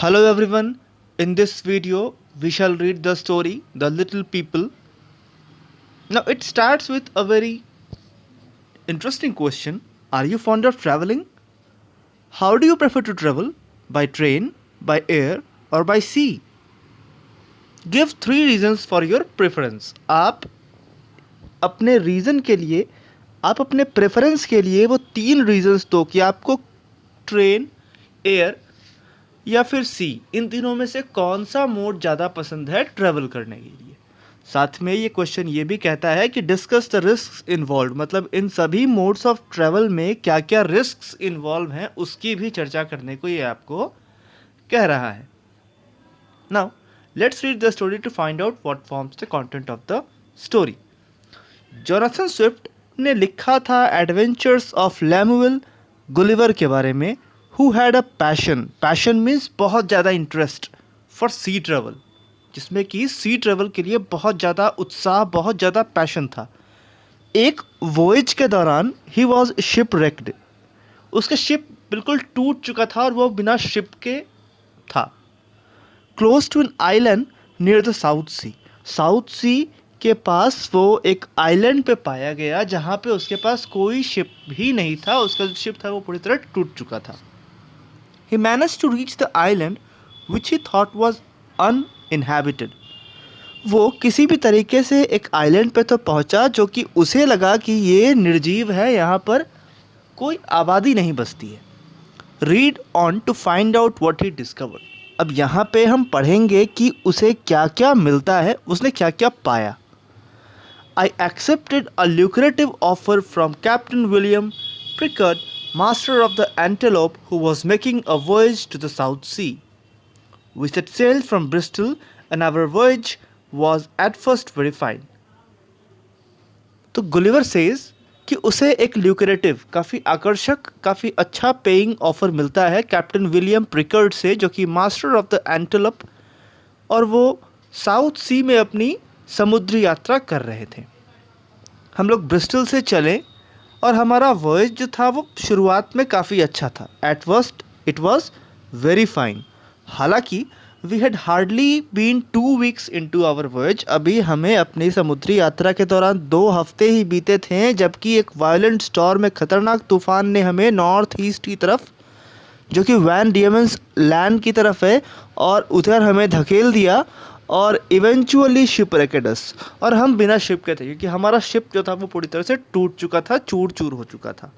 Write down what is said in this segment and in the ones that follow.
Hello everyone. In this video, we shall read the story The Little People. Now, it starts with a very interesting question. Are you fond of traveling? How do you prefer to travel? By train, by air, or by sea? Give three reasons for your preference. आप अपने reason के लिए, आप अपने preference के लिए वो तीन रीजंस दो कि आपको ट्रेन, एयर या फिर सी, इन तीनों में से कौन सा मोड ज़्यादा पसंद है ट्रैवल करने के लिए। साथ में ये क्वेश्चन ये भी कहता है कि डिस्कस द रिस्क इन्वॉल्व, मतलब इन सभी मोड्स ऑफ ट्रैवल में क्या क्या रिस्क इन्वॉल्व हैं उसकी भी चर्चा करने को ये आपको कह रहा है। Now let's read the story to find out what forms the content of the story. Jonathan Swift ने लिखा था एडवेंचर्स ऑफ लैमुएल गुलिवर के बारे में, who had a passion means बहुत ज़्यादा इंटरेस्ट फॉर सी ट्रेवल, जिसमें कि सी ट्रेवल के लिए बहुत ज़्यादा उत्साह, बहुत ज़्यादा पैशन था। एक वॉयज के दौरान ही वॉज शिप रेक्ड, उसका शिप बिल्कुल टूट चुका था और वो बिना शिप के था। Close to an island near the South Sea के पास वो एक आइलैंड पे पाया गया जहाँ पे उसके पास कोई शिप ही नहीं था, उसका जो शिप था वो पूरी तरह टूट चुका था। He managed to reach the island which he thought was uninhabited. वो किसी भी तरीके से एक आइलैंड पे तो पहुंचा जो कि उसे लगा कि ये निर्जीव है, यहाँ पर कोई आबादी नहीं बसती है। Read on to find out what he discovered. अब यहाँ पे हम पढ़ेंगे कि उसे क्या क्या मिलता है, उसने क्या क्या पाया। I accepted a lucrative offer from Captain William Prickard, master of the Antelope, who was making a voyage to the South Sea. We set sail from Bristol, and our voyage was at first very fine. तो Gulliver says कि उसे एक lucrative, काफ़ी आकर्षक, काफ़ी अच्छा paying offer मिलता है कैप्टन विलियम प्रिकर्ड से, जो कि मास्टर ऑफ द एंटेलोप, और वो साउथ सी में अपनी समुद्री यात्रा कर रहे थे। हम लोग ब्रिस्टल से चले और हमारा वॉयज जो था वो शुरुआत में काफ़ी अच्छा था। At first it was very fine. हालांकि we had hardly been 2 weeks into our voyage, अभी हमें अपनी समुद्री यात्रा के दौरान 2 हफ्ते ही बीते थे, जबकि एक वायलेंट स्टॉर्म में खतरनाक तूफान ने हमें नॉर्थ ईस्ट की तरफ, जो कि वैन डियमेंस लैंड की तरफ है, और उधर हमें धकेल दिया और इवेंचुअली शिप रेकेडस, और हम बिना शिप के थे क्योंकि हमारा शिप जो था वो पूरी तरह से टूट चुका था, चूर चूर हो चुका था।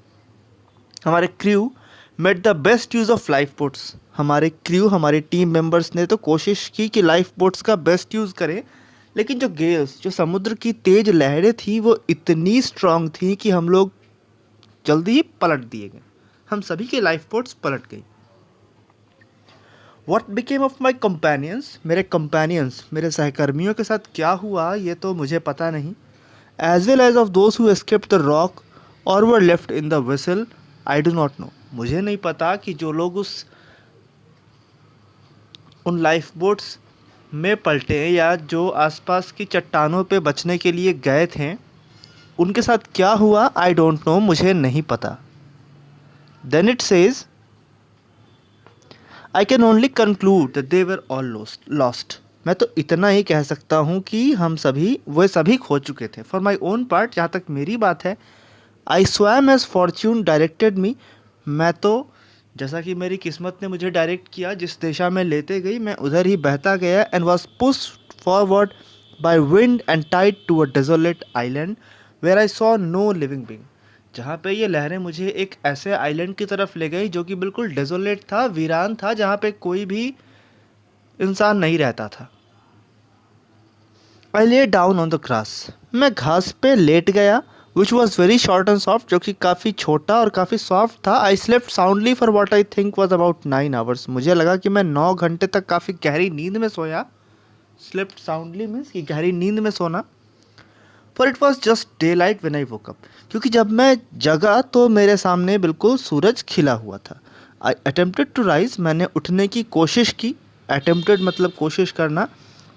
हमारे crew made the best use of life boats. हमारे क्रू, हमारे टीम मेंबर्स ने तो कोशिश की कि लाइफ बोट्स का बेस्ट यूज़ करें, लेकिन जो गेल्स, जो समुद्र की तेज़ लहरें थी, वो इतनी स्ट्रांग थी कि हम लोग जल्दी ही पलट दिए गए। हम सभी की लाइफ बोट्स पलट गई। What became of my companions? मेरे companions, मेरे सहकर्मियों के साथ क्या हुआ ये तो मुझे पता नहीं। As well as of those who escaped the rock or were left in the vessel, I do not know. मुझे नहीं पता कि जो लोग उन लाइफ बोट्स में पलटे या जो आसपास की चट्टानों पे बचने के लिए गए थे, उनके साथ क्या हुआ, आई डोंट नो, मुझे नहीं पता। Then it says, I can only conclude that they were all lost. मैं तो इतना ही कह सकता हूँ कि वे सभी खो चुके थे। फॉर माई ओन पार्ट, जहाँ तक मेरी बात है, I swam as fortune directed me. मैं तो, जैसा कि मेरी किस्मत ने मुझे डायरेक्ट किया, जिस दिशा में लेते गई मैं उधर ही बहता गया, and was pushed forward by wind and tide to a desolate island where I saw no living being. जहाँ पे ये लहरें मुझे एक ऐसे आइलैंड की तरफ ले गई जो कि बिल्कुल डेजोलेट था, वीरान था, जहाँ पे कोई भी इंसान नहीं रहता था। आई lay down on the grass. मैं घास पे लेट गया, which was very short and soft, जो कि काफ़ी छोटा और काफ़ी सॉफ्ट था। I slept soundly for what I think was about 9 hours. मुझे लगा कि मैं 9 घंटे तक काफ़ी गहरी नींद में सोया। स्लेप्ट साउंडली मीन्स कि गहरी नींद में सोना। For it was just day light when I woke up, क्योंकि जब मैं जगा तो मेरे सामने बिल्कुल सूरज खिला हुआ था। आई अटेम्प्टेड टू राइज, मैंने उठने की कोशिश की। अटेम्प्टेड मतलब कोशिश करना,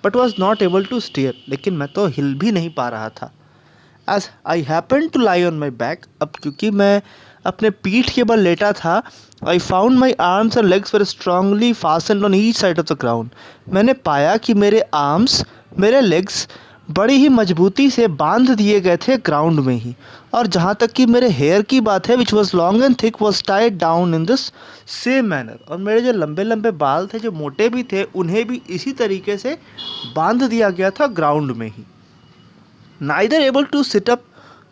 but was not able to steer, लेकिन मैं तो हिल भी नहीं पा रहा था। As I happen to lie on my back, अब क्योंकि मैं अपने पीठ के बल लेटा था, I found my arms and legs were strongly fastened on each side of the ground. मैंने पाया कि मेरे आर्म्स, मेरे लेग्स बड़ी ही मजबूती से बांध दिए गए थे ग्राउंड में ही, और जहाँ तक कि मेरे हेयर की बात है, which was long and thick was tied down in this same manner. और मेरे जो लंबे लंबे बाल थे, जो मोटे भी थे, उन्हें भी इसी तरीके से बांध दिया गया था ग्राउंड में ही। Neither able to sit up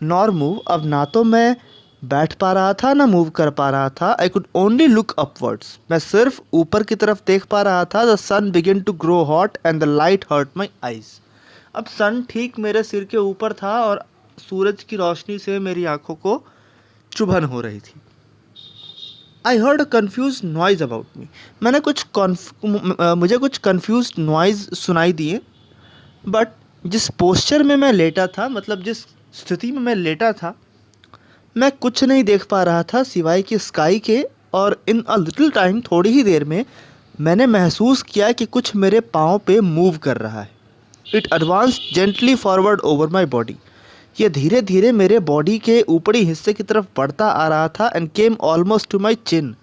nor move, अब ना तो मैं बैठ पा रहा था ना मूव कर पा रहा था। I could only look upwards, मैं सिर्फ ऊपर की तरफ देख पा रहा था। The sun begin to grow hot and the light hurt my eyes. अब सन ठीक मेरे सिर के ऊपर था और सूरज की रोशनी से मेरी आंखों को चुभन हो रही थी। I heard a confuse noise about me, मुझे कुछ कन्फ्यूज नॉइज सुनाई दिए। बट जिस पोस्चर में मैं लेटा था, मतलब जिस स्थिति में मैं लेटा था, मैं कुछ नहीं देख पा रहा था सिवाय कि स्काई के। और इन अ लिटिल टाइम, थोड़ी ही देर में, मैंने महसूस किया कि कुछ मेरे पाँव पे मूव कर रहा है। It advance gently forward over my body, ये धीरे धीरे मेरे बॉडी के ऊपरी हिस्से की तरफ बढ़ता आ रहा था and came almost to my chin,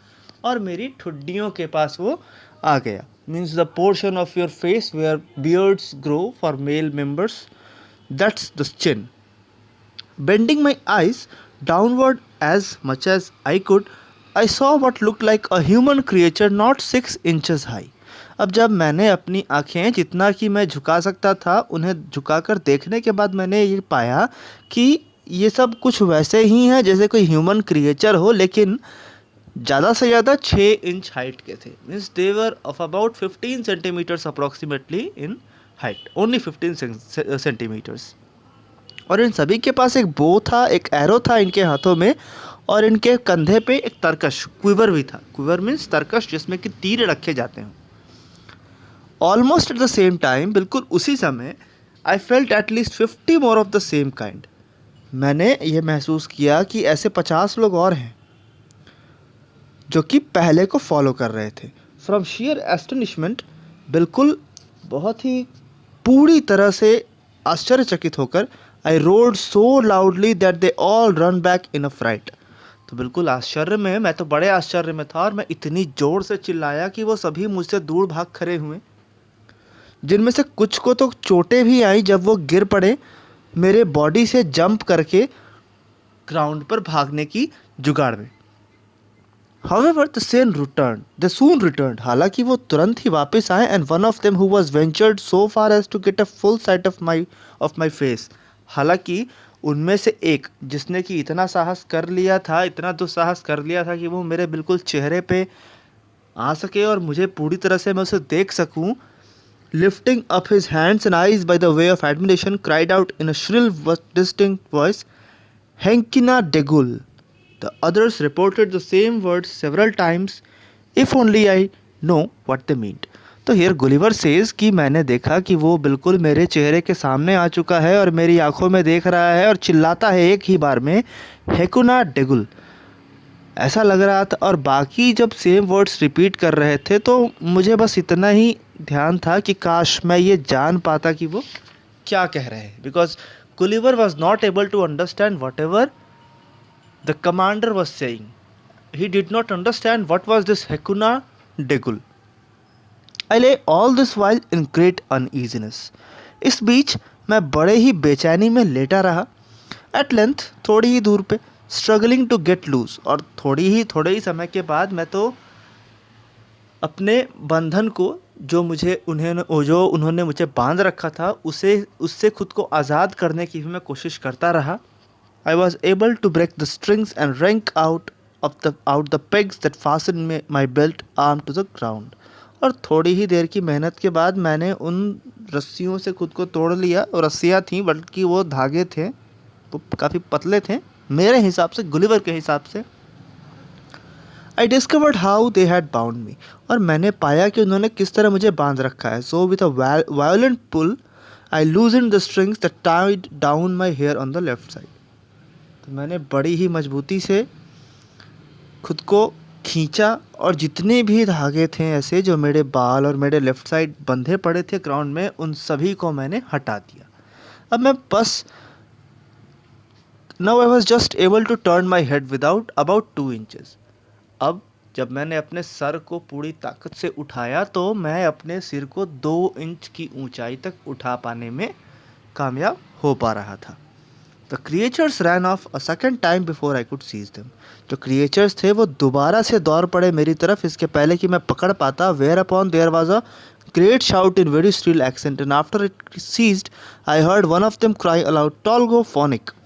और मेरी ठुड्डियों के पास वो आ गया। Means the portion of your face where beards grow for male members, that's the chin. Bending my eyes downward as much as I could, I saw what looked like a human creature not 6 inches high. अब जब मैंने अपनी आँखें जितना कि मैं झुका सकता था उन्हें झुकाकर देखने के बाद, मैंने ये पाया कि ये सब कुछ वैसे ही हैं जैसे कोई ह्यूमन क्रिएचर हो, लेकिन ज़्यादा से ज़्यादा 6 इंच हाइट के थे। Means they were of about 15 centimetres approximately in height, only 15 centimetres. और इन सभी के पास एक बो था, एक एरो था इनके हाथों में, और इनके कंधे पे एक तरकश, क्विवर भी था। क्विवर मीन्स तरकश, जिसमें कि तीर रखे जाते हैं। Almost at the same time, बिल्कुल उसी समय, I felt at least 50 more of the same kind. मैंने ये महसूस किया कि ऐसे 50 लोग और हैं जो कि पहले को फॉलो कर रहे थे। फ्रॉम शेयर एस्टनिशमेंट, बिल्कुल बहुत ही पूरी तरह से आश्चर्यचकित होकर, I roared so loudly that they all ran back in a fright. तो बिल्कुल आश्चर्य में, मैं तो बड़े आश्चर्य में था, और मैं इतनी ज़ोर से चिल्लाया कि वो सभी मुझसे दूर भाग खड़े हुए, जिनमें से कुछ को तो चोटें भी आई जब वो गिर पड़े मेरे बॉडी से जंप करके ग्राउंड पर भागने की जुगाड़ में। However, they soon returned. हालांकि वो तुरंत ही वापस आए, and one of them who was ventured so far as to get a full sight of my face. हालांकि उनमें से एक, जिसने कि इतना साहस कर लिया था, इतना दुस्साहस कर लिया था कि वो मेरे बिल्कुल चेहरे पे आ सके और मुझे पूरी तरह से मैं उसे देख सकूं, lifting up his hands and eyes by the way of admiration, cried out in a shrill distinct voice, Henkina Degul. The others reported the same words several times, if only I know what they meant. तो here Gulliver says कि मैंने देखा कि वो बिल्कुल मेरे चेहरे के सामने आ चुका है और मेरी आंखों में देख रहा है और चिल्लाता है एक ही बार में, हेकुना डेगुल। ऐसा लग रहा था, और बाकी जब सेम वर्ड्स रिपीट कर रहे थे तो मुझे बस इतना ही ध्यान था कि काश मैं ये जान पाता कि वो क्या कह रहे हैं, because Gulliver was not able to understand whatever the commander was saying. He did not understand what was this Hekuna Degul. I lay all this while in great uneasiness. इस बीच मैं बड़े ही बेचैनी में लेटा रहा। At length, थोड़ी ही दूर पे, struggling to get loose, और थोड़े ही समय के बाद मैं तो अपने बंधन को, जो उन्होंने मुझे बांध रखा था, उससे खुद को आज़ाद करने की भी मैं कोशिश करता रहा। I was able to break the strings and wrench out the pegs that fastened my belt arm to the ground. और थोड़ी ही देर की मेहनत के बाद मैंने उन रस्सियों से खुद को तोड़ लिया, और रस्सियाँ थीं, बल्कि वो धागे थे, वो काफ़ी पतले थे मेरे हिसाब से, गुलिवर के हिसाब से। I discovered how they had bound me. और मैंने पाया कि उन्होंने किस तरह मुझे बांध रखा है। So with a violent pull, I loosened the strings that tied down my hair on the left side. तो मैंने बड़ी ही मजबूती से खुद को खींचा, और जितने भी धागे थे ऐसे जो मेरे बाल और मेरे लेफ़्ट साइड बंधे पड़े थे ग्राउंड में, उन सभी को मैंने हटा दिया। अब मैं बस Now I was just able to turn my head without about 2 inches. अब जब मैंने अपने सर को पूरी ताकत से उठाया तो मैं अपने सिर को 2 इंच की ऊंचाई तक उठा पाने में कामयाब हो पा रहा था. The creatures ran off a second time before I could seize them. जो creatures थे वो दोबारा से दौड़ पड़े मेरी तरफ इसके पहले कि मैं पकड़ पाता. Whereupon there was a great shout in very shrill accent, and after it ceased, I heard one of them cry aloud, "Tolgo phonic."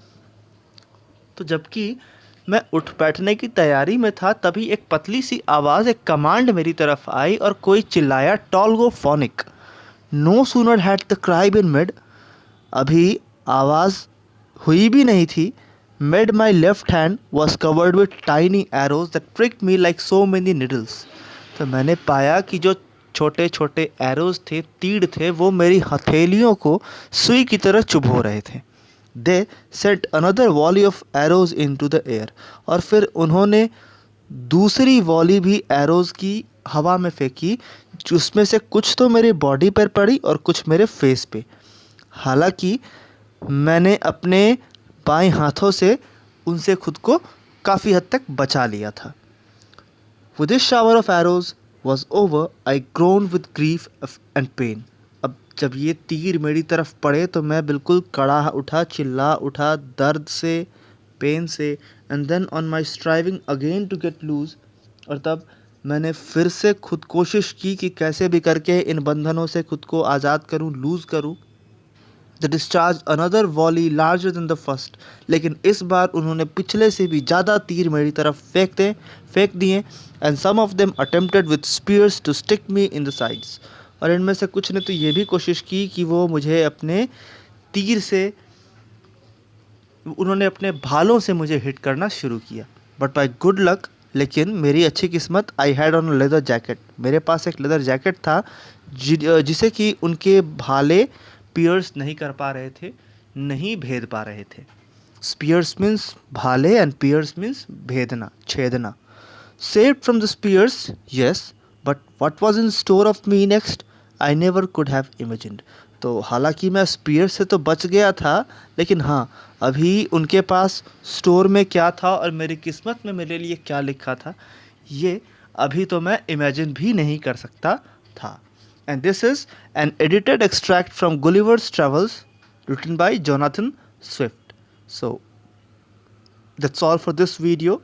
तो जबकि मैं उठ बैठने की तैयारी में था तभी एक पतली सी आवाज़, एक कमांड मेरी तरफ आई और कोई चिल्लाया, "tolgo phonac." No sooner had the cry been made, अभी आवाज़ हुई भी नहीं थी. Made my left hand was covered with tiny arrows that pricked me like so many needles. तो मैंने पाया कि जो छोटे छोटे एरोज थे, तीर थे, वो मेरी हथेलियों को सुई की तरह चुभो रहे थे. They set another volley of arrows into the air, और फिर उन्होंने दूसरी वॉली भी एरोज की हवा में फेंकी, जिसमें से कुछ तो मेरी बॉडी पर पड़ी और कुछ मेरे फेस पे. हालांकि मैंने अपने बाएं हाथों से उनसे खुद को काफ़ी हद तक बचा लिया था. With this shower of arrows was over, I groaned with grief and pain. अब जब ये तीर मेरी तरफ पड़े तो मैं बिल्कुल कड़ा उठा, चिल्ला उठा दर्द से, पेन से. And then on my striving again to get loose, और तब मैंने फिर से खुद कोशिश की कि कैसे भी करके इन बंधनों से खुद को आज़ाद करूं, लूज़ करूं. The discharge another volley larger than the first, लेकिन इस बार उन्होंने पिछले से भी ज़्यादा तीर मेरी तरफ फेंक दिए. And some of them attempted with spears to stick me in the sides, और इनमें से कुछ ने तो ये भी कोशिश की कि वो मुझे अपने तीर से, उन्होंने अपने भालों से मुझे हिट करना शुरू किया. बट बाय गुड लक, लेकिन मेरी अच्छी किस्मत, I had on a leather jacket, मेरे पास एक लेदर जैकेट था जिसे कि उनके भाले पियर्स नहीं कर पा रहे थे, नहीं भेद पा रहे थे. स्पीयर्स मीन्स भाले एंड पियर्स मीन्स भेदना, छेदना. Saved from the spears, yes, but what was in store of me next, I never could have imagined. तो हालांकि मैं स्पीयर से तो बच गया था, लेकिन हाँ, अभी उनके पास स्टोर में क्या था और मेरी किस्मत में मेरे लिए क्या लिखा था, ये अभी तो मैं इमेजिन भी नहीं कर सकता था. And this is an edited extract from Gulliver's travels written by Jonathan Swift. So that's all for this video.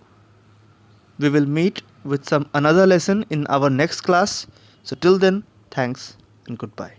We will meet with some another lesson in our next class. So till then, thanks and goodbye.